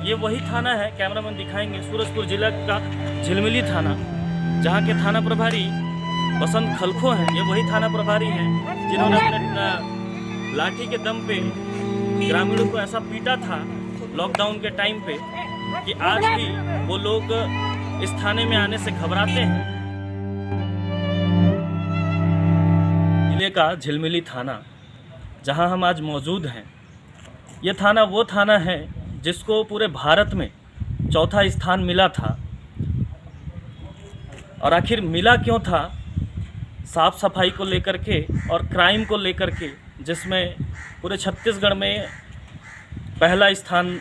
ये वही थाना है, कैमरामैन दिखाएंगे, सूरजपुर जिला का झिलमिली थाना, जहाँ के थाना प्रभारी बसंत खलखो हैं। ये वही थाना प्रभारी हैं जिन्होंने अपने लाठी के दम पे ग्रामीणों को ऐसा पीटा था लॉकडाउन के टाइम पे कि आज भी वो लोग इस थाने में आने से घबराते हैं। जिले का झिलमिली थाना, जहां हम आज मौजूद हैं, ये थाना वो थाना है जिसको पूरे भारत में चौथा स्थान मिला था। और आखिर मिला क्यों था? साफ सफाई को लेकर के और क्राइम को लेकर के, जिसमें पूरे छत्तीसगढ़ में पहला स्थान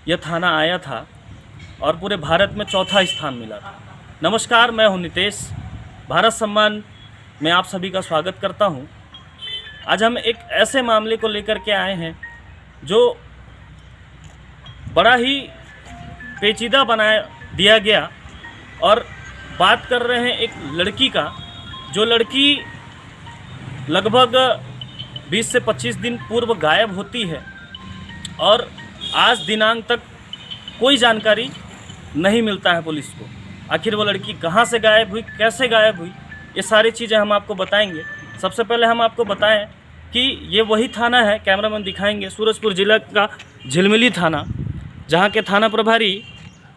यह थाना आया था और पूरे भारत में चौथा स्थान मिला था। नमस्कार, मैं हूं नितेश। भारत सम्मान में आप सभी का स्वागत करता हूं। आज हम एक ऐसे मामले को लेकर के आए हैं जो बड़ा ही पेचीदा बना दिया गया, और बात कर रहे हैं एक लड़की का, जो लड़की लगभग 20 से 25 दिन पूर्व गायब होती है और आज दिनांक तक कोई जानकारी नहीं मिलता है पुलिस को। आखिर वो लड़की कहाँ से गायब हुई, कैसे गायब हुई, ये सारी चीज़ें हम आपको बताएंगे। सबसे पहले हम आपको बताएं कि ये वही थाना है, कैमरामैन दिखाएंगे, सूरजपुर जिला का झिलमिली थाना, जहाँ के थाना प्रभारी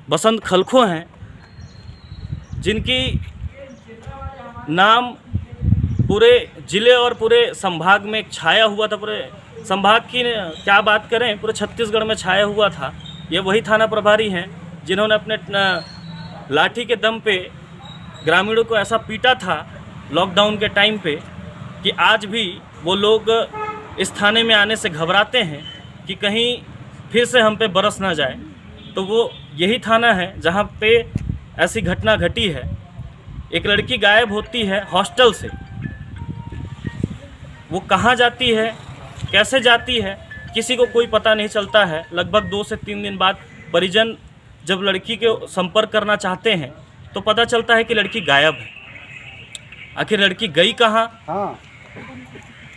बसंत खलखो हैं, जिनकी नाम पूरे जिले और पूरे संभाग में छाया हुआ था। पूरे संभाग की क्या बात करें, पूरे छत्तीसगढ़ में छाया हुआ था। ये वही थाना प्रभारी हैं जिन्होंने अपने लाठी के दम पे ग्रामीणों को ऐसा पीटा था लॉकडाउन के टाइम पे कि आज भी वो लोग इस थाने में आने से घबराते हैं कि कहीं फिर से हम पे बरस ना जाए। तो वो यही थाना है जहाँ पे ऐसी घटना घटी है। एक लड़की गायब होती है हॉस्टल से। वो कहाँ जाती है, कैसे जाती है, किसी को कोई पता नहीं चलता है। लगभग 2 से 3 दिन बाद परिजन जब लड़की के संपर्क करना चाहते हैं तो पता चलता है कि लड़की गायब है। आखिर लड़की गई कहाँ?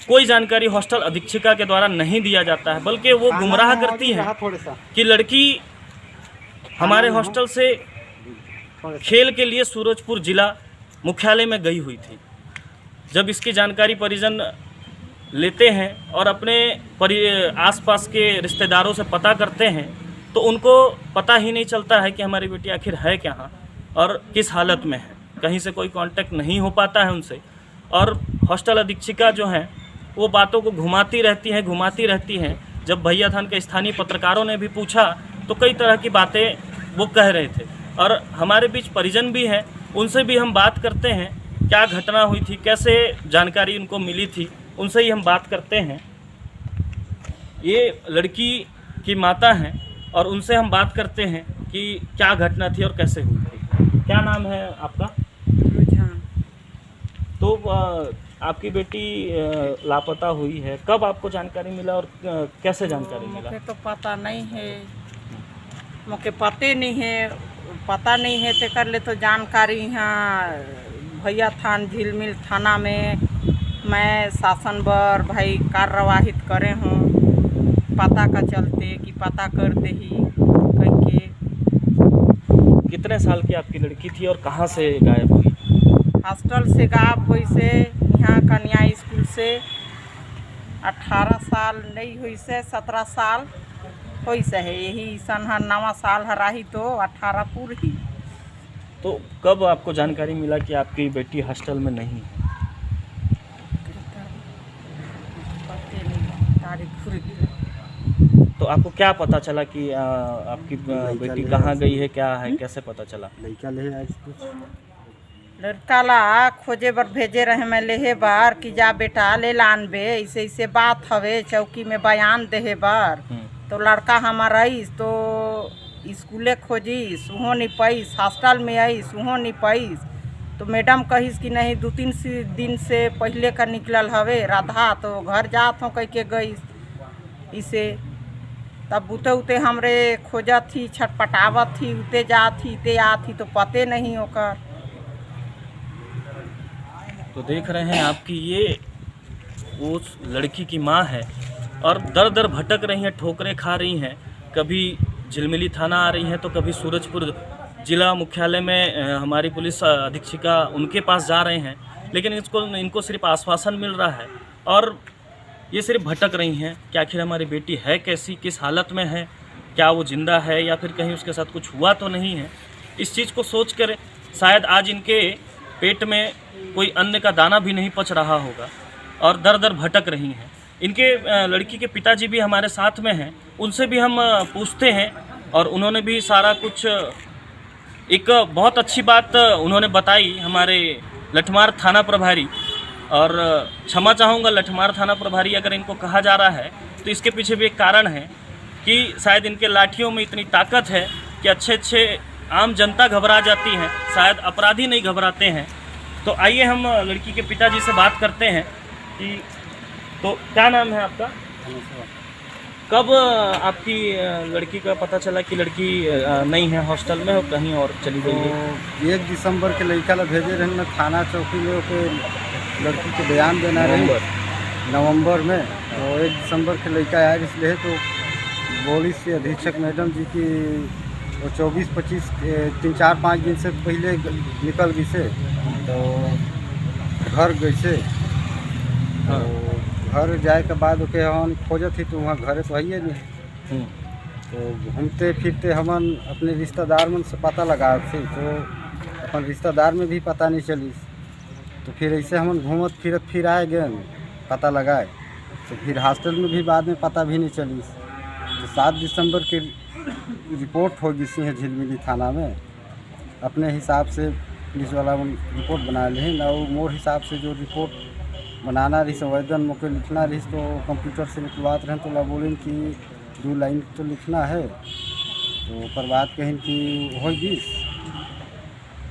कोई जानकारी हॉस्टल अधीक्षिका के द्वारा नहीं दिया जाता है, बल्कि वो गुमराह करती है कि लड़की हमारे हॉस्टल से खेल के लिए सूरजपुर जिला मुख्यालय में गई हुई थी। जब इसकी जानकारी परिजन लेते हैं और अपने आसपास के रिश्तेदारों से पता करते हैं तो उनको पता ही नहीं चलता है कि हमारी बेटी आखिर है कहाँ और किस हालत में है। कहीं से कोई कांटेक्ट नहीं हो पाता है उनसे। और हॉस्टल अधीक्षिका जो हैं वो बातों को घुमाती रहती हैं। जब भैया थान के स्थानीय पत्रकारों ने भी पूछा तो कई तरह की बातें वो कह रहे थे। और हमारे बीच परिजन भी हैं, उनसे भी हम बात करते हैं क्या घटना हुई थी, कैसे जानकारी उनको मिली थी, उनसे ही हम बात करते हैं। ये लड़की की माता हैं और उनसे हम बात करते हैं कि क्या घटना थी और कैसे हुई थी। क्या नाम है आपका? रुझान। तो आपकी बेटी लापता हुई है, कब आपको जानकारी मिला और कैसे जानकारी मिला? मुझे तो पता नहीं है, मुझे पता नहीं है ते कर ले तो जानकारी यहाँ भैया थान झिलमिल थाना में मैं शासन बर भाई कार्यवाहित करे हूँ, पता का चलते कि पता कर दे ही कह के। कितने साल की आपकी लड़की थी और कहाँ से गायब हुई? हॉस्टल से गायब हुई से यहाँ कन्या स्कूल से 18 साल नहीं हुई से 17 साल हुई से है। यही सन हर 9वां साल हराही तो 18 पूरी ही। तो कब आपको जानकारी मिला कि आपकी बेटी हॉस्टल में नहीं है? तो आपको क्या पता चला कि आपकी बेटी कहाँ गई है, क्या है, कैसे पता चला? लड़का ला खोजे बर भेजे रहे मैं लेहे बार कि जा बेटा ले लान बे, ऐसे ऐसे बात हवे चौकी में बयान देहे बार। तो लड़का हमारा आईस तो स्कूले खोजी सुहो नहीं पैस, हॉस्टल में आई सुहो नहीं पैस। तो मैडम कहिस कि नहीं 2-3 दिन से पहले का निकलल हवे राधा, तो घर जात हो कह के गई। इसे तब उते उते हमरे खोजत थी, छटपटावत थी, उते जात थी ते आत थी, तो पते नहीं होकर। तो देख रहे हैं आपकी ये उस लड़की की माँ है और दर दर भटक रही हैं, ठोकरें खा रही हैं। कभी झिलमिली थाना आ रही हैं तो कभी सूरजपुर जिला मुख्यालय में हमारी पुलिस अधीक्षिका उनके पास जा रहे हैं, लेकिन इनको सिर्फ आश्वासन मिल रहा है और ये सिर्फ भटक रही हैं कि आखिर हमारी बेटी है कैसी, किस हालत में है, क्या वो जिंदा है या फिर कहीं उसके साथ कुछ हुआ तो नहीं है। इस चीज़ को सोच कर शायद आज इनके पेट में कोई अन्न का दाना भी नहीं पच रहा होगा और दर दर भटक रही हैं। इनके लड़की के पिताजी भी हमारे साथ में हैं, उनसे भी हम पूछते हैं और उन्होंने भी सारा कुछ एक बहुत अच्छी बात उन्होंने बताई हमारे लठमार थाना प्रभारी। और क्षमा चाहूँगा, लठमार थाना प्रभारी अगर इनको कहा जा रहा है तो इसके पीछे भी एक कारण है कि शायद इनके लाठियों में इतनी ताकत है कि अच्छे आम जनता घबरा जाती है, शायद अपराधी नहीं घबराते हैं। तो आइए हम लड़की के पिताजी से बात करते हैं कि तो क्या नाम है आपका? कब आपकी लड़की का पता चला कि लड़की नहीं है हॉस्टल में और कहीं और चली गई है? तो 1 दिसंबर के लड़का ला भेजे रहन थाना चौकी में ओके लड़की के बयान देना रही नवंबर में। तो 1 दिसंबर के लड़का आया, इसलिए तो पुलिस से अधीक्षक मैडम जी की वो 24-25 3-4-5 दिन से पहले निकल गई से, तो घर गई से। तो घर जाए के बाद ओके हम खोजत थी तो वहाँ घरे तो है नहीं। तो घूमते फिरते हमन अपने रिश्तेदार मन से पता लगा थे, तो अपन रिश्तेदार में भी पता नहीं चली। तो फिर ऐसे हमन घूमत फिरत फिर आए गए पता लगाए, तो फिर हॉस्टल में भी बाद में पता भी नहीं चली। तो 7 दिसंबर की रिपोर्ट हो गई है झिलमिली थाना में। अपने हिसाब से पुलिस वाला रिपोर्ट बना ली ना, वो मोर हिसाब से जो रिपोर्ट बनाना रही संवेदन मौके लिखना रही तो कंप्यूटर से निकलवाते रहे तो बोलें कि 2 लाइन तो लिखना है। तो पर बात कहें कि हो गई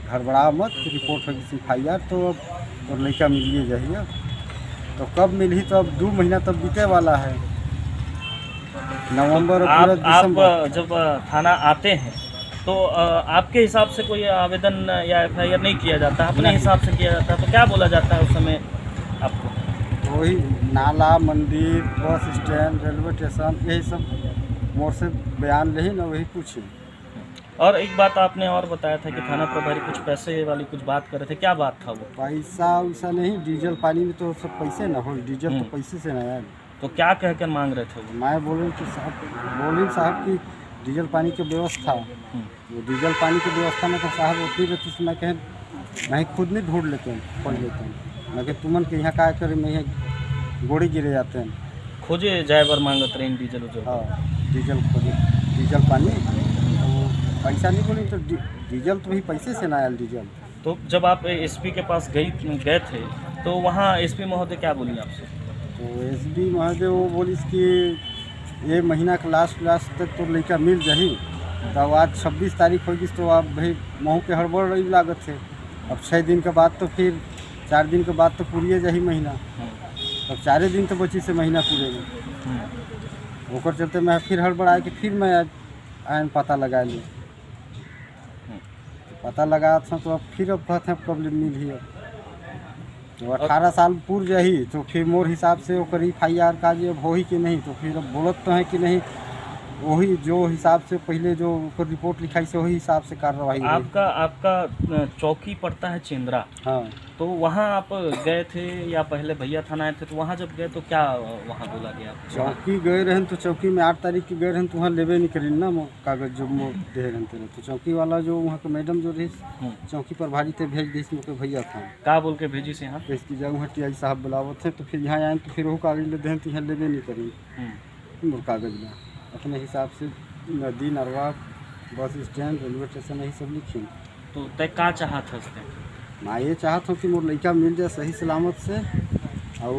गड़बड़ा मत, रिपोर्ट हो गई FIR, तो अब और लड़का मिलिए जाइए। तो कब मिली? तो अब 2 महीना तब बीते वाला है, नवंबर और पूरा दिसंबर। आप जब थाना आते हैं तो आपके हिसाब से कोई आवेदन या FIR नहीं किया जाता, अपने हिसाब से किया जाता है, तो क्या बोला जाता है उस समय आपको? वही नाला, मंदिर, बस स्टैंड, रेलवे स्टेशन, यही सब मोर से बयान ले ना, वही पूछे। और एक बात आपने और बताया था कि थाना प्रभारी कुछ पैसे वाली कुछ बात कर रहे थे, क्या बात था वो? पैसा वैसा नहीं, डीजल पानी में तो सब पैसे ना हो, डीजल तो पैसे से ना यार। तो क्या कहकर मांग रहे थे वो? मैं बोलूँ कि साहब की डीजल पानी की व्यवस्था, वो डीजल पानी की व्यवस्था में तो साहब उतनी रहती से मैं कहें मैं खुद नहीं ढूंढ लेते हैं, खोज लेते हैं। मैं कह तुमन के यहाँ क्या करें, मैं यहाँ गोड़ी गिरे जाते हैं। खोजे ड्राइवर मांगत रहे डीजल उजल? हाँ, डीजल खोजे, डीजल पानी तो पैसा नहीं बोली, तो डीजल तो भी पैसे से ना आया डीजल। तो जब आप SP के पास गए थे तो वहाँ SP महोदय क्या बोली आपसे? तो SP महोदय वो बोली कि ये महीना के लास्ट तक तो लड़का मिल जाही। तब आज 26 तारीख होगी तो आप भाई महू के हड़बड़ रही लागत है। अब 6 दिन के बाद तो फिर 4 दिन के बाद तो पूरी जाही महीना, अब 4 दिन तो बची से महीना पूरे। ओकर चलते मैं फिर हड़बड़ा के फिर मैं आयन पता लगा ली। पता लगा था तो अब फिर अब कहते हैं कब मिल ही। तो 18 साल पूर जाही तो फिर मोर हिसाब से वो FIR का जो हो ही कि नहीं, तो फिर अब बोलत तो है कि नहीं, वही जो हिसाब से पहले जो रिपोर्ट लिखाई से वही हिसाब से कार्रवाई। आपका चौकी पड़ता है चेंद्रा। हाँ, तो वहाँ आप गए थे या पहले भैया थाना आए थे? तो वहाँ जब गए तो क्या वहाँ बोला गया? चौकी गए रहन तो चौकी में 8 तारीख की गए रहन तो वहाँ लेवे नहीं करी ना कागज जो मोर दे रहते रहे। तो चौकी वाला जो वहाँ के मैडम जो रही चौकी पर भारी थे भेज दी मोके भैया था का बोल के भेजी से यहाँ इसकी जगह वहाँ TI साहब बुलावत थे। तो फिर यहाँ आए तो फिर वो कागज ले दें तो यहाँ लेवे नहीं करी मोर कागज में अपने हिसाब से नदी, नरवा, बस स्टैंड, रेलवे स्टेशन यही सब लिखी। तो तय का चाहत हंसते? मैं ये चाहता हूँ कि मोर लड़का मिल जाए सही सलामत से, और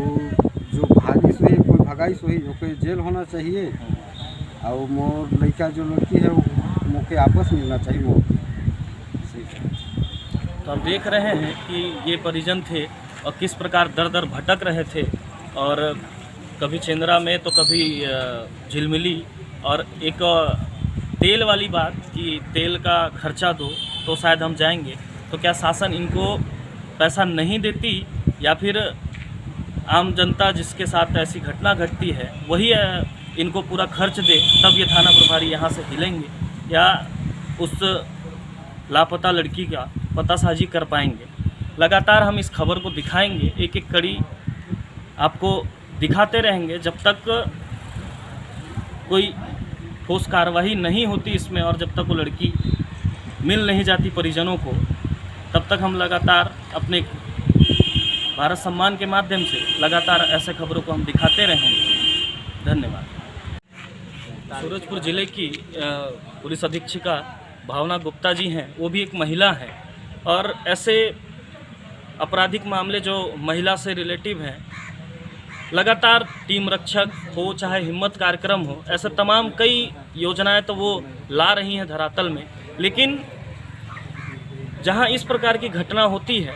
जो भागी सोही कोई भगाई सोही कोई जेल होना चाहिए, और मोर लड़का जो लड़की है वो मौके आपस मिलना चाहिए मोर। तो आप देख रहे हैं कि ये परिजन थे और किस प्रकार दर दर भटक रहे थे, और कभी चेंद्रा में तो कभी झिलमिली, और एक तेल वाली बात कि तेल का खर्चा दो तो शायद हम जाएंगे। तो क्या शासन इनको पैसा नहीं देती, या फिर आम जनता जिसके साथ ऐसी घटना घटती है वही इनको पूरा खर्च दे, तब ये थाना प्रभारी यहाँ से हिलेंगे या उस लापता लड़की का पतासाजी कर पाएंगे। लगातार हम इस खबर को दिखाएंगे, एक एक कड़ी आपको दिखाते रहेंगे जब तक कोई ठोस कार्रवाई नहीं होती इसमें, और जब तक वो लड़की मिल नहीं जाती परिजनों को, तब तक हम लगातार अपने भारत सम्मान के माध्यम से लगातार ऐसे खबरों को हम दिखाते रहेंगे। धन्यवाद। सूरजपुर ज़िले की पुलिस अधीक्षिका भावना गुप्ता जी हैं, वो भी एक महिला है, और ऐसे आपराधिक मामले जो महिला से रिलेटिव हैं, लगातार टीम रक्षक हो चाहे हिम्मत कार्यक्रम हो, ऐसे तमाम कई योजनाएं तो वो ला रही हैं धरातल में। लेकिन जहां इस प्रकार की घटना होती है,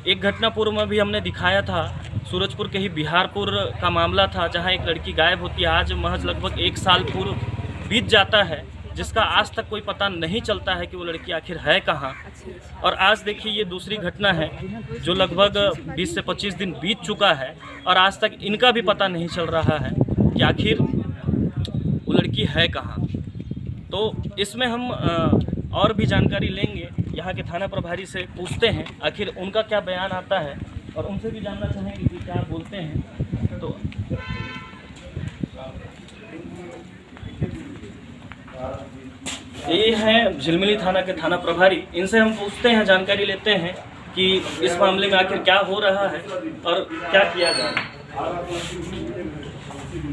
एक घटना पूर्व में भी हमने दिखाया था, सूरजपुर के ही बिहारपुर का मामला था, जहां एक लड़की गायब होती है। आज महज लगभग 1 साल पूर्व बीत जाता है, जिसका आज तक कोई पता नहीं चलता है कि वो लड़की आखिर है कहाँ। और आज देखिए ये दूसरी घटना है जो लगभग 20 से 25 दिन बीत चुका है, और आज तक इनका भी पता नहीं चल रहा है कि आखिर वो लड़की है कहाँ। तो इसमें हम और भी जानकारी लेंगे, यहाँ के थाना प्रभारी से पूछते हैं आखिर उनका क्या बयान आता है, और उनसे भी जानना चाहेंगे कि क्या बोलते हैं। तो ये हैं झिलमिली थाना के थाना प्रभारी, इनसे हम पूछते हैं, जानकारी लेते हैं कि इस मामले में आखिर क्या हो रहा है और क्या किया जा रहा है।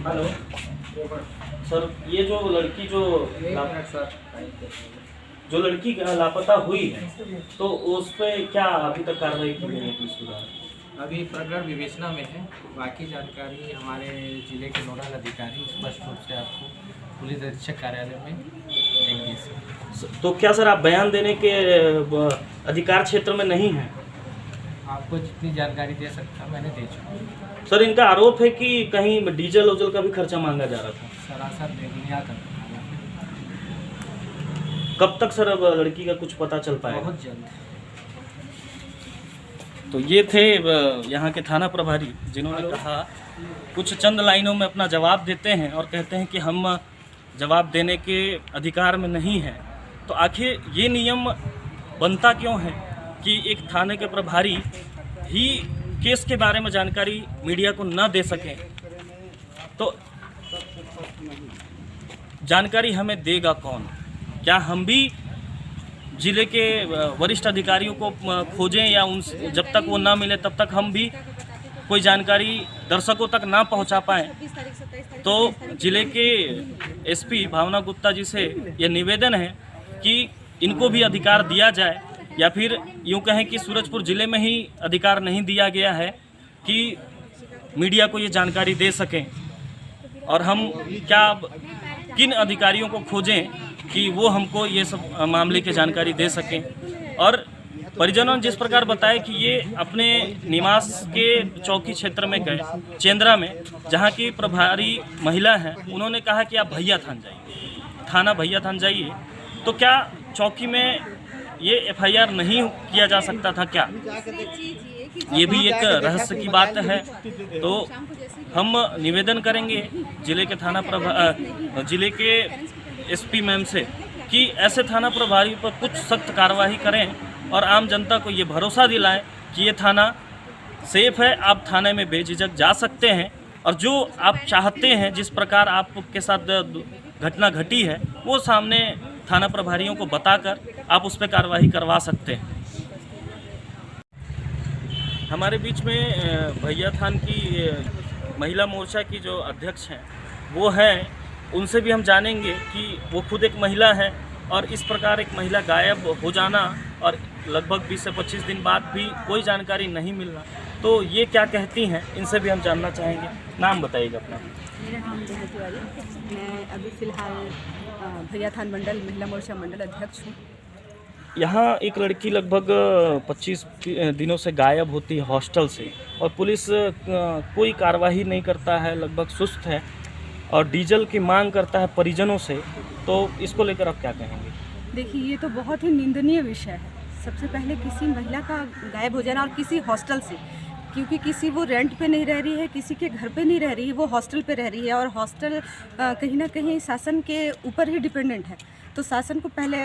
हेलो सर, ये जो लड़की जो लड़की लापता हुई है, तो उस पर क्या अभी तक कार्रवाई की गई है पुलिस द्वारा? अभी प्रकरण विवेचना में है, बाकी जानकारी हमारे जिले के नोडल अधिकारी स्पष्ट रूप से आपको पुलिस अधीक्षक कार्यालय में देंगे। तो क्या सर आप बयान देने के अधिकार क्षेत्र में नहीं हैं? आपको जितनी जानकारी दे सकता मैंने दे चुका। सर इनका आरोप है कि कहीं डीजल उजल का भी खर्चा मांगा जा रहा था। सरासर बेबुनियाद है। कब तक सर अब लड़की का कुछ पता चल पाएगा? बहुत जल्द। तो ये थे यहाँ के थाना प्रभारी, जिन्होंने कहा कुछ चंद लाइनों में अपना जवाब देते हैं और कहते हैं कि हम जवाब देने के अधिकार में नहीं हैं। तो आखिर ये नियम बनता क्यों है कि एक थाने के प्रभारी ही केस के बारे में जानकारी मीडिया को न दे सकें? तो जानकारी हमें देगा कौन? क्या हम भी जिले के वरिष्ठ अधिकारियों को खोजें, या उन जब तक वो ना मिले तब तक हम भी कोई जानकारी दर्शकों तक ना पहुंचा पाएं? तो जिले के एसपी भावना गुप्ता जी से यह निवेदन है कि इनको भी अधिकार दिया जाए, या फिर यूँ कहें कि सूरजपुर ज़िले में ही अधिकार नहीं दिया गया है कि मीडिया को ये जानकारी दे सकें। और हम क्या किन अधिकारियों को खोजें कि वो हमको ये सब मामले की जानकारी दे सकें? और परिजनों ने जिस प्रकार बताया कि ये अपने निवास के चौकी क्षेत्र में गए, चेंद्रा में, जहाँ की प्रभारी महिला हैं, उन्होंने कहा कि आप भैया थान जाइए, थाना भैया थान जाइए। तो क्या चौकी में ये एफआईआर नहीं किया जा सकता था क्या? ये भी एक रहस्य की बात है। तो हम निवेदन करेंगे जिले के जिले के एसपी मैम से कि ऐसे थाना प्रभारी पर कुछ सख्त कार्रवाई करें और आम जनता को ये भरोसा दिलाएं कि ये थाना सेफ है, आप थाने में बेझिझक जा सकते हैं, और जो आप चाहते हैं, जिस प्रकार आपके साथ घटना घटी है, वो सामने थाना प्रभारियों को बताकर आप उस पर कार्रवाई करवा सकते हैं। हमारे बीच में भैया थान की महिला मोर्चा की जो अध्यक्ष हैं वो हैं, उनसे भी हम जानेंगे कि वो खुद एक महिला है और इस प्रकार एक महिला गायब हो जाना और लगभग 20 से 25 दिन बाद भी कोई जानकारी नहीं मिलना, तो ये क्या कहती हैं, इनसे भी हम जानना चाहेंगे। नाम बताइएगा अपना। मेरा नाम नेहा तिवारी, मैं अभी फ़िलहाल भैया थान मंडल महिला मोर्चा मंडल अध्यक्ष हूँ। यहाँ एक लड़की लगभग 25 दिनों से गायब होती है हॉस्टल से, और पुलिस कोई कार्रवाई नहीं करता है, लगभग सुस्त है और डीजल की मांग करता है परिजनों से। तो इसको लेकर आप क्या कहेंगे? देखिए, ये तो बहुत ही निंदनीय विषय है। सबसे पहले किसी महिला का गायब हो जाना और किसी हॉस्टल से, क्योंकि किसी वो रेंट पे नहीं रह रही है, किसी के घर पे नहीं रह रही है, वो हॉस्टल पे रह रही है और हॉस्टल कहीं ना कहीं शासन के ऊपर ही डिपेंडेंट है। तो शासन को पहले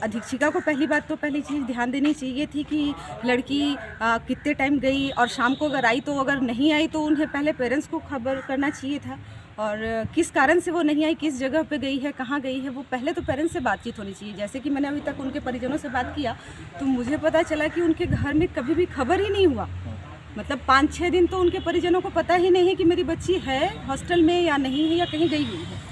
अधीक्षिका को पहली बात तो पहली चीज़ ध्यान देनी चाहिए थी कि लड़की कितने टाइम गई और शाम को अगर आई तो, अगर नहीं आई तो उन्हें पहले पेरेंट्स को खबर करना चाहिए था, और किस कारण से वो नहीं आई, किस जगह पे गई है, कहाँ गई है, वो पहले तो पेरेंट्स से बातचीत होनी चाहिए। जैसे कि मैंने अभी तक उनके परिजनों से बात किया तो मुझे पता चला कि उनके घर में कभी भी खबर ही नहीं हुआ। मतलब 5-6 दिन तो उनके परिजनों को पता ही नहीं है कि मेरी बच्ची है हॉस्टल में या नहीं है या कहीं गई हुई है।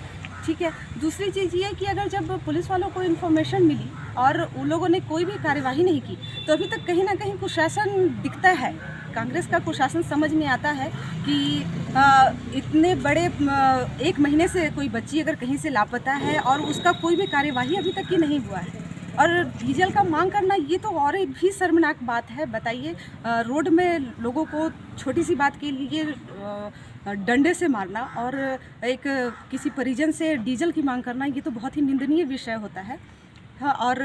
ठीक है, दूसरी चीज़ ये कि अगर जब पुलिस वालों को इन्फॉर्मेशन मिली और उन लोगों ने कोई भी कार्यवाही नहीं की तो अभी तक कहीं ना कहीं कुशासन दिखता है, कांग्रेस का कुशासन समझ में आता है कि इतने बड़े 1 महीने से कोई बच्ची अगर कहीं से लापता है और उसका कोई भी कार्यवाही अभी तक की नहीं हुआ है, और डीजल का मांग करना ये तो और एक भी शर्मनाक बात है। बताइए, रोड में लोगों को छोटी सी बात के लिए डंडे से मारना और एक किसी परिजन से डीजल की मांग करना, ये तो बहुत ही निंदनीय विषय होता है। हाँ, और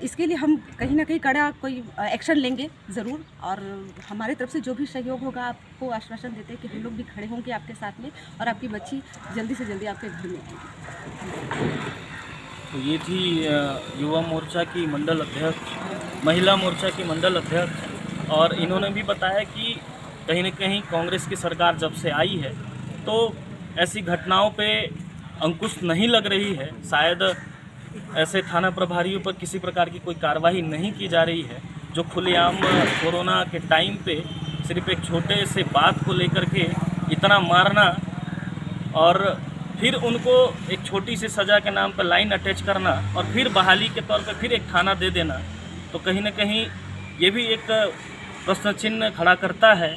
इसके लिए हम कहीं ना कहीं कड़ा कोई एक्शन लेंगे ज़रूर, और हमारे तरफ से जो भी सहयोग होगा आपको आश्वासन देते हैं कि हम लोग भी खड़े होंगे आपके साथ में और आपकी बच्ची जल्दी से जल्दी आपके घर में आएगी। तो ये थी युवा मोर्चा की मंडल अध्यक्ष, महिला मोर्चा की मंडल अध्यक्ष, और इन्होंने भी बताया कि कहीं न कहीं कांग्रेस की सरकार जब से आई है तो ऐसी घटनाओं पे अंकुश नहीं लग रही है। शायद ऐसे थाना प्रभारियों पर किसी प्रकार की कोई कार्रवाई नहीं की जा रही है, जो खुलेआम कोरोना के टाइम पे सिर्फ एक छोटे से बात को लेकर के इतना मारना और फिर उनको एक छोटी सी सज़ा के नाम पर लाइन अटैच करना और फिर बहाली के तौर पर फिर एक थाना दे देना, तो कहीं ना कहीं ये भी एक प्रश्न चिन्ह खड़ा करता है।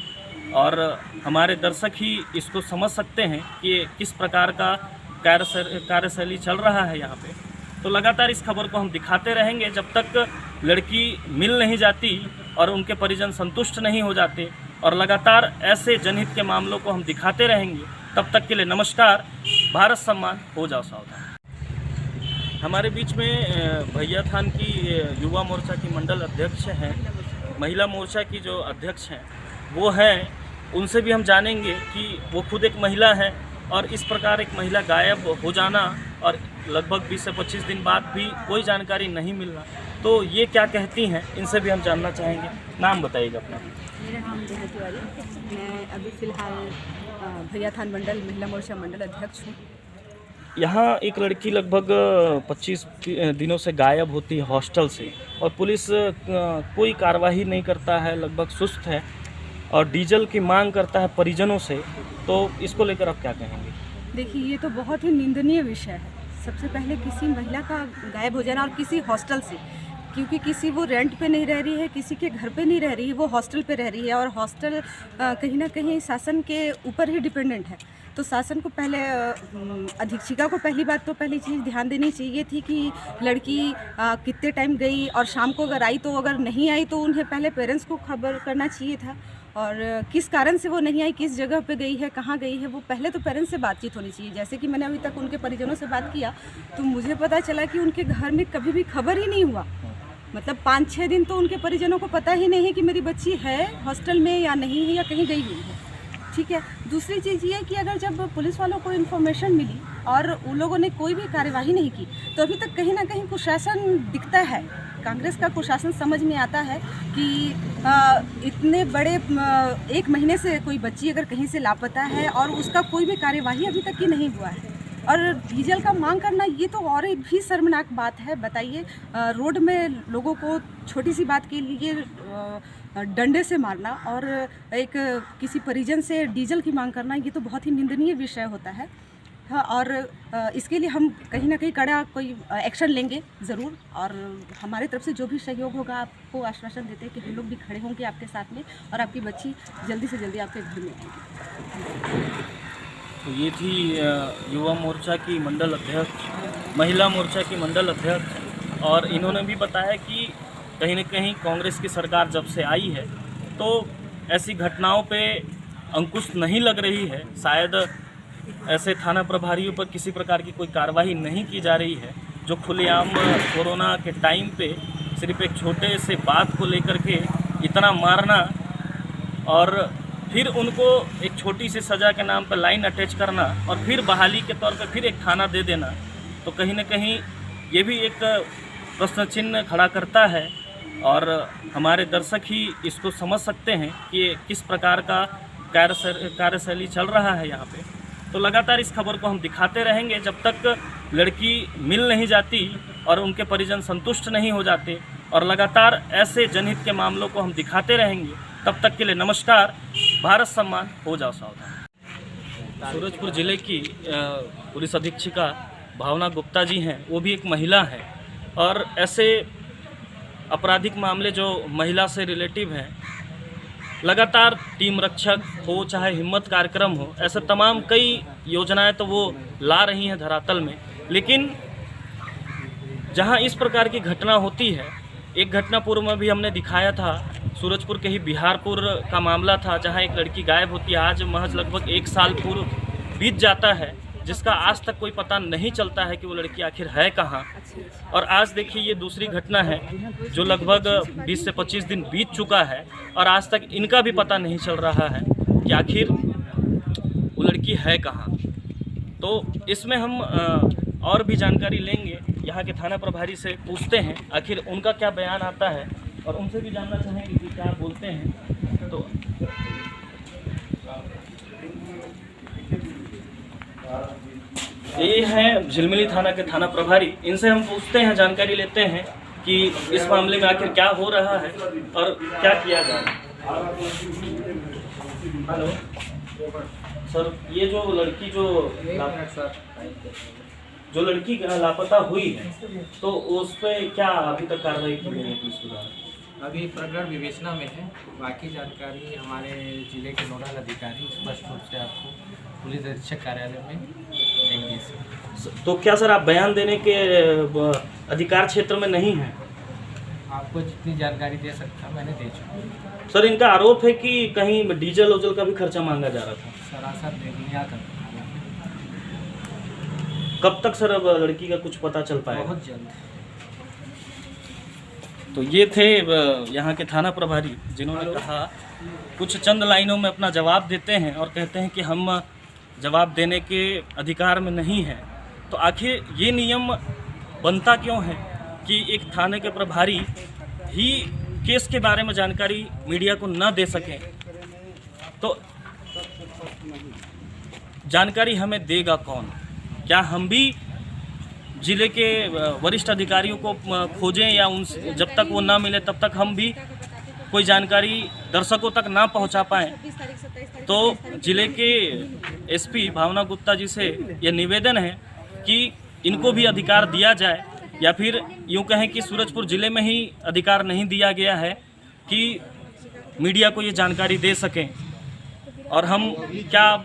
और हमारे दर्शक ही इसको समझ सकते हैं कि किस प्रकार का कार्यशैली चल रहा है यहाँ पे। तो लगातार इस खबर को हम दिखाते रहेंगे जब तक लड़की मिल नहीं जाती और उनके परिजन संतुष्ट नहीं हो जाते, और लगातार ऐसे जनहित के मामलों को हम दिखाते रहेंगे। तब तक के लिए नमस्कार, भारत सम्मान, हो जाओ सावधान। हमारे बीच में भैया थान की युवा मोर्चा की मंडल अध्यक्ष हैं, महिला मोर्चा की जो अध्यक्ष हैं वो हैं, उनसे भी हम जानेंगे कि वो खुद एक महिला है और इस प्रकार एक महिला गायब हो जाना और लगभग 20 से 25 दिन बाद भी कोई जानकारी नहीं मिलना, तो ये क्या कहती हैं, इनसे भी हम जानना चाहेंगे। नाम बताइएगा अपना। मेरा नाम नेहा तिवारी, मैं अभी फ़िलहाल भैया थान मंडल महिला मोर्चा मंडल अध्यक्ष हूँ। यहाँ एक लड़की लगभग 25 दिनों से गायब होती है हॉस्टल से, और पुलिस कोई कार्रवाई नहीं करता है, लगभग सुस्त है और डीजल की मांग करता है परिजनों से, तो इसको लेकर आप क्या कहेंगे? देखिए, ये तो बहुत ही निंदनीय विषय है। सबसे पहले किसी महिला का गायब हो जाना, और किसी हॉस्टल से, क्योंकि किसी वो रेंट पे नहीं रह रही है, किसी के घर पे नहीं रह रही है, वो हॉस्टल पे रह रही है और हॉस्टल कहीं ना कहीं शासन के ऊपर ही डिपेंडेंट है। तो शासन को पहले अधीक्षिका को पहली बात तो पहली चीज़ ध्यान देनी चाहिए थी कि लड़की कितने टाइम गई और शाम को अगर आई तो, अगर नहीं आई तो उन्हें पहले पेरेंट्स को खबर करना चाहिए था, और किस कारण से वो नहीं आई, किस जगह पे गई है, कहाँ गई है, वो पहले तो पेरेंट्स से बातचीत होनी चाहिए। जैसे कि मैंने अभी तक उनके परिजनों से बात किया तो मुझे पता चला कि उनके घर में कभी भी खबर ही नहीं हुआ। मतलब 5-6 दिन तो उनके परिजनों को पता ही नहीं है कि मेरी बच्ची है हॉस्टल में या नहीं है या कहीं गई हुई है। ठीक है, दूसरी चीज़ ये कि अगर जब पुलिस वालों को इन्फॉर्मेशन मिली और उन लोगों ने कोई भी कार्यवाही नहीं की तो अभी तक कहीं ना कहीं कुशासन दिखता है, कांग्रेस का कुशासन समझ में आता है कि इतने बड़े 1 महीने से कोई बच्ची अगर कहीं से लापता है और उसका कोई भी कार्यवाही अभी तक की नहीं हुआ है, और डीजल का मांग करना ये तो और एक भी शर्मनाक बात है। बताइए, रोड में लोगों को छोटी सी बात के लिए डंडे से मारना और एक किसी परिजन से डीजल की मांग करना, ये तो बहुत ही निंदनीय विषय होता है। हाँ, और इसके लिए हम कहीं ना कहीं कड़ा कोई एक्शन लेंगे ज़रूर, और हमारे तरफ से जो भी सहयोग होगा आपको आश्वासन देते हैं कि हम लोग भी खड़े होंगे आपके साथ में और आपकी बच्ची जल्दी से जल्दी आपके घर में आएगी। तो ये थी युवा मोर्चा की मंडल अध्यक्ष, महिला मोर्चा की मंडल अध्यक्ष, और इन्होंने भी बताया कि कहीं न कहीं कांग्रेस की सरकार जब से आई है तो ऐसी घटनाओं पे अंकुश नहीं लग रही है। शायद ऐसे थाना प्रभारियों पर किसी प्रकार की कोई कार्रवाई नहीं की जा रही है, जो खुलेआम कोरोना के टाइम पे सिर्फ एक छोटे से बात को लेकर के इतना मारना और फिर उनको एक छोटी सी सज़ा के नाम पर लाइन अटैच करना और फिर बहाली के तौर पर फिर एक थाना दे देना, तो कहीं ना कहीं ये भी एक प्रश्न चिन्ह खड़ा करता है। और हमारे दर्शक ही इसको समझ सकते हैं कि किस प्रकार का कार्यशैली चल रहा है यहाँ पे। तो लगातार इस खबर को हम दिखाते रहेंगे जब तक लड़की मिल नहीं जाती और उनके परिजन संतुष्ट नहीं हो जाते, और लगातार ऐसे जनहित के मामलों को हम दिखाते रहेंगे। तब तक के लिए नमस्कार। भारत सम्मान, हो जाओ सावधान। सूरजपुर ज़िले की पुलिस अधीक्षिका भावना गुप्ता जी हैं, वो भी एक महिला है, और ऐसे आपराधिक मामले जो महिला से रिलेटिव हैं, लगातार टीम रक्षक हो चाहे हिम्मत कार्यक्रम हो, ऐसे तमाम कई योजनाएं तो वो ला रही हैं धरातल में। लेकिन जहां इस प्रकार की घटना होती है, एक घटना पूर्व में भी हमने दिखाया था, सूरजपुर के ही बिहारपुर का मामला था जहां एक लड़की गायब होती है। आज महज लगभग 1 साल पूर्व बीत जाता है, जिसका आज तक कोई पता नहीं चलता है कि वो लड़की आखिर है कहाँ। और आज देखिए ये दूसरी घटना है जो लगभग 20 से 25 दिन बीत चुका है और आज तक इनका भी पता नहीं चल रहा है कि आखिर वो लड़की है कहाँ। तो इसमें हम और भी जानकारी लेंगे, यहाँ के थाना प्रभारी से पूछते हैं आखिर उनका क्या बयान आता है, और उनसे भी जानना चाहेंगे कि क्या बोलते हैं। तो ये हैं झिलमिली थाना के थाना प्रभारी, इनसे हम पूछते हैं, जानकारी लेते हैं कि इस मामले में आखिर क्या हो रहा है और क्या किया जा रहा है। हेलो सर, ये जो लड़की जो लड़की लापता हुई है, तो उस पर क्या अभी तक कार्रवाई की गई है पुलिस द्वारा? अभी प्रकरण विवेचना में है। बाकी जानकारी हमारे जिले के नोडल अधिकारी स्पष्ट रूप से आपको पुलिस अधीक्षक कार्यालय में देंगे। तो क्या सर आप बयान देने के अधिकार क्षेत्र में नहीं हैं? आपको जितनी जानकारी दे सकता मैंने दे चुका। सर, इनका आरोप है कि कहीं डीजल ओजल का भी खर्चा मांगा जा रहा था। सरासर बेबुनियाद है। कब तक सर अब लड़की का कुछ पता चल पाएगा? बहुत जल्द। तो ये थे यहाँ के थाना प्रभारी, जिन्होंने कहा कुछ चंद लाइनों में अपना जवाब देते हैं और कहते हैं कि हम जवाब देने के अधिकार में नहीं हैं। तो आखिर ये नियम बनता क्यों है कि एक थाने के प्रभारी ही केस के बारे में जानकारी मीडिया को न दे सकें? तो जानकारी हमें देगा कौन? क्या हम भी जिले के वरिष्ठ अधिकारियों को खोजें, या उन जब तक वो ना मिले तब तक हम भी कोई जानकारी दर्शकों तक ना पहुंचा पाएं? तो जिले के एसपी भावना गुप्ता जी से यह निवेदन है कि इनको भी अधिकार दिया जाए, या फिर यूँ कहें कि सूरजपुर ज़िले में ही अधिकार नहीं दिया गया है कि मीडिया को ये जानकारी दे सकें। और हम क्या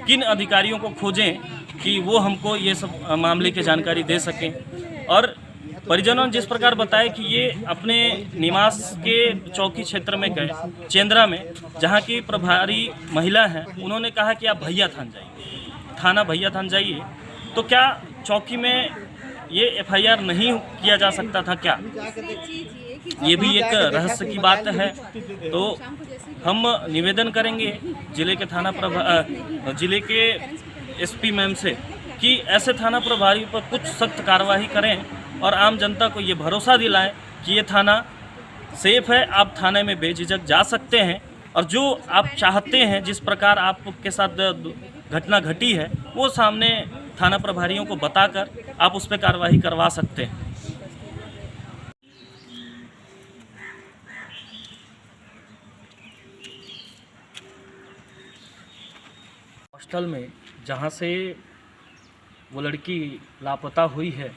किन अधिकारियों को खोजें कि वो हमको ये सब मामले की जानकारी दे सकें। और परिजनों ने जिस प्रकार बताया कि ये अपने निवास के चौकी क्षेत्र में गए, चेंद्रा में, जहाँ की प्रभारी महिला हैं, उन्होंने कहा कि आप भैया थान जाइए, थाना भैया थान जाइए। तो क्या चौकी में ये एफआईआर नहीं किया जा सकता था क्या? ये भी एक रहस्य की बात है। तो हम निवेदन करेंगे जिले के जिले के एसपी मैम से कि ऐसे थाना प्रभारी पर कुछ सख्त कार्रवाई करें और आम जनता को ये भरोसा दिलाएं कि ये थाना सेफ है, आप थाने में बेझिझक जा सकते हैं, और जो आप चाहते हैं, जिस प्रकार आपके साथ घटना घटी है, वो सामने थाना प्रभारियों को बताकर आप उस पर कार्रवाई करवा सकते हैं। हॉस्टल में जहाँ से वो लड़की लापता हुई है,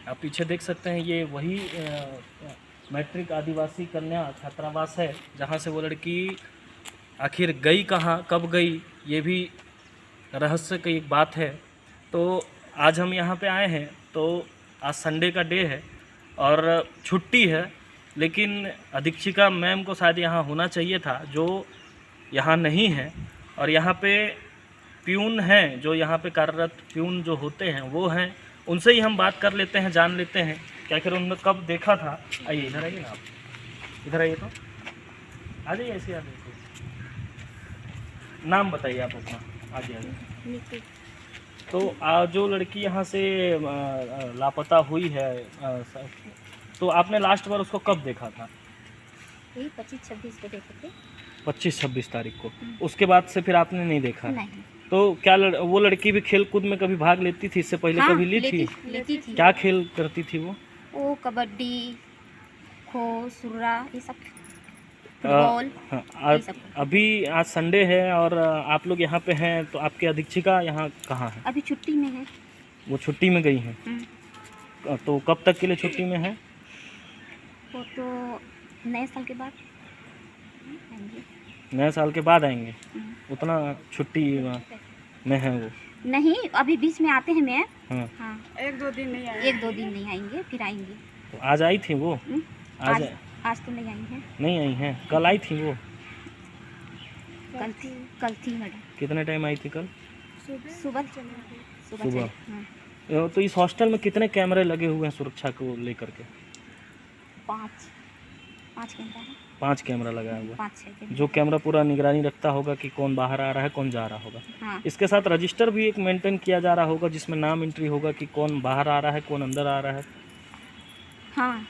आप पीछे देख सकते हैं, ये वही मैट्रिक आदिवासी कन्या छात्रावास है जहाँ से वो लड़की आखिर गई कहाँ, कब गई, ये भी रहस्य की एक बात है। तो आज हम यहाँ पे आए हैं, तो आज संडे का डे है और छुट्टी है, लेकिन अधीक्षिका मैम को शायद यहाँ होना चाहिए था, जो यहाँ नहीं है। और यहाँ पे प्यून हैं, जो यहाँ पे कार्यरत प्यून जो होते हैं वो हैं, उनसे ही हम बात कर लेते हैं, जान लेते हैं कि आखिर उन्होंने कब देखा था। आइए इधर, आइए ना आप, इधर आइए। तो आ जाइए ऐसे, आ जाइए। नाम बताइए आप अपना, आ जाइए। तो जो लड़की यहाँ से लापता हुई है, तो आपने लास्ट बार उसको कब देखा था? यही 25-26 को देखे थे। 25-26 तारीख को। उसके बाद से फिर आपने नहीं देखा? नहीं। तो क्या वो लड़की भी खेल कूद में कभी भाग लेती थी? इससे पहले हाँ, कभी ली थी? लेती थी। क्या खेल करती थी वो? वो कबड्डी, खो, सुर्रा, ये सब, फुटबॉल, हाँ, ये सब। अभी आज संडे है और आप लोग यहाँ पे हैं, तो आपके अधीक्षिका यहाँ कहाँ है? अभी छुट्टी में है। वो छुट्टी में गई हैं। तो कब तक के लिए छुट्टी में है? वो तो नए साल के बाद आएंगे। नए साल के बाद आएंगे? उतना छुट्टी में है वो? नहीं, अभी बीच में आते हैं मैं। हाँ। हाँ, 1-2 दिन नहीं आए। 1-2 दिन नहीं आएंगे, फिर आएंगे। तो आज आई थी वो? आज तो नहीं आई है। नहीं आई हैं? कल आई थी वो? कल थी मैडम। कितने टाइम आई थी कल? सुबह सुबह। हाँ। तो इस हॉस्टल में कितने कैमरे लगे हुए हैं सुरक्षा को लेकर के? 5 कैमरा है। 5 कैमरा लगाया हुआ है। 5-6 कैमरा। जो कैमरा पूरा निगरानी रखता होगा कि कौन बाहर आ रहा है, कौन जा रहा होगा। हाँ। इसके साथ रजिस्टर भी एक मेंटेन किया जा रहा होगा जिसमें नाम एंट्री होगा कि कौन बाहर आ रहा है, कौन अंदर आ रहा है। हाँ।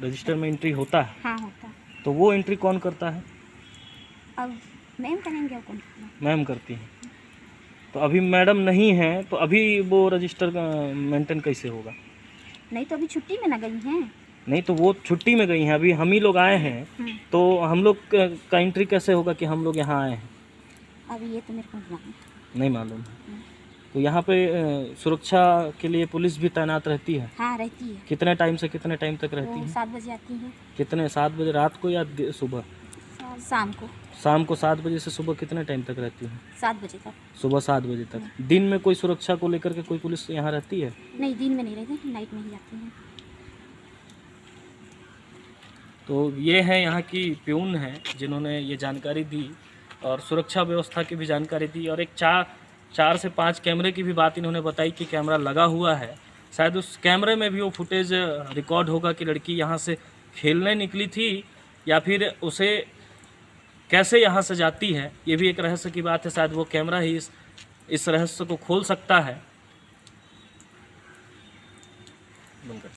रजिस्टर में एंट्री होता है? हाँ, होता है। तो वो एंट्री कौन करता है? अब मैम करेंगे और कौन करना? मैम करती हैं। तो अभी मैडम नहीं हैं, तो अभी वो रजिस्टर मेंटेन कैसे होगा? नहीं तो अभी छुट्टी में ना गई हैं। नहीं तो वो छुट्टी में गई हैं, अभी हम ही लोग आए हैं, तो हम लोग का एंट्री कैसे होगा कि हम लोग यहाँ आए हैं? अभी ये तो मेरे को नहीं मालूम। तो यहाँ पे सुरक्षा के लिए पुलिस भी तैनात रहती है? हाँ, रहती है। कितने टाइम से कितने टाइम तक रहती वो है? 7 बजे आती है। कितने, 7 बजे रात को या सुबह? शाम को। शाम को 7 बजे से सुबह कितने टाइम तक रहती है? 7 बजे तक। सुबह 7 बजे तक। दिन में कोई सुरक्षा को लेकर के कोई पुलिस यहाँ रहती है? नहीं, दिन में नहीं रहती, नाइट में ही आती है। तो ये है यहाँ की प्यून है जिन्होंने ये जानकारी दी और सुरक्षा व्यवस्था की भी जानकारी दी, और एक 4 से 5 कैमरे की भी बात इन्होंने बताई कि कैमरा लगा हुआ है। शायद उस कैमरे में भी वो फुटेज रिकॉर्ड होगा कि लड़की यहाँ से खेलने निकली थी या फिर उसे कैसे यहाँ से जाती है। ये भी एक रहस्य की बात है, शायद वो कैमरा ही इस रहस्य को खोल सकता है।